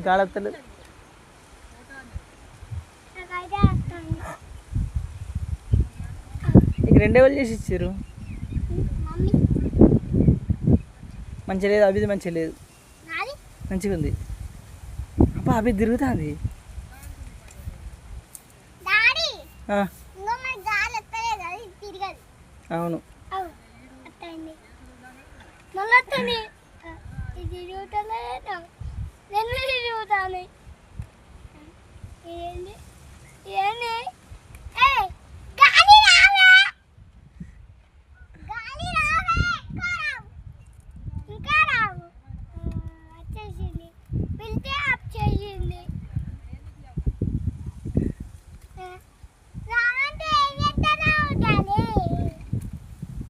గాడత్తలు ఇక రెండే వాళ్ళు చేసి ఇచ్చారు. మంచిగా లేదు, అభిది మంచిగా లేదు, మంచిగా ఉంది. అబ్బా అభి తిరుగుతుంది. అవును ఏంటి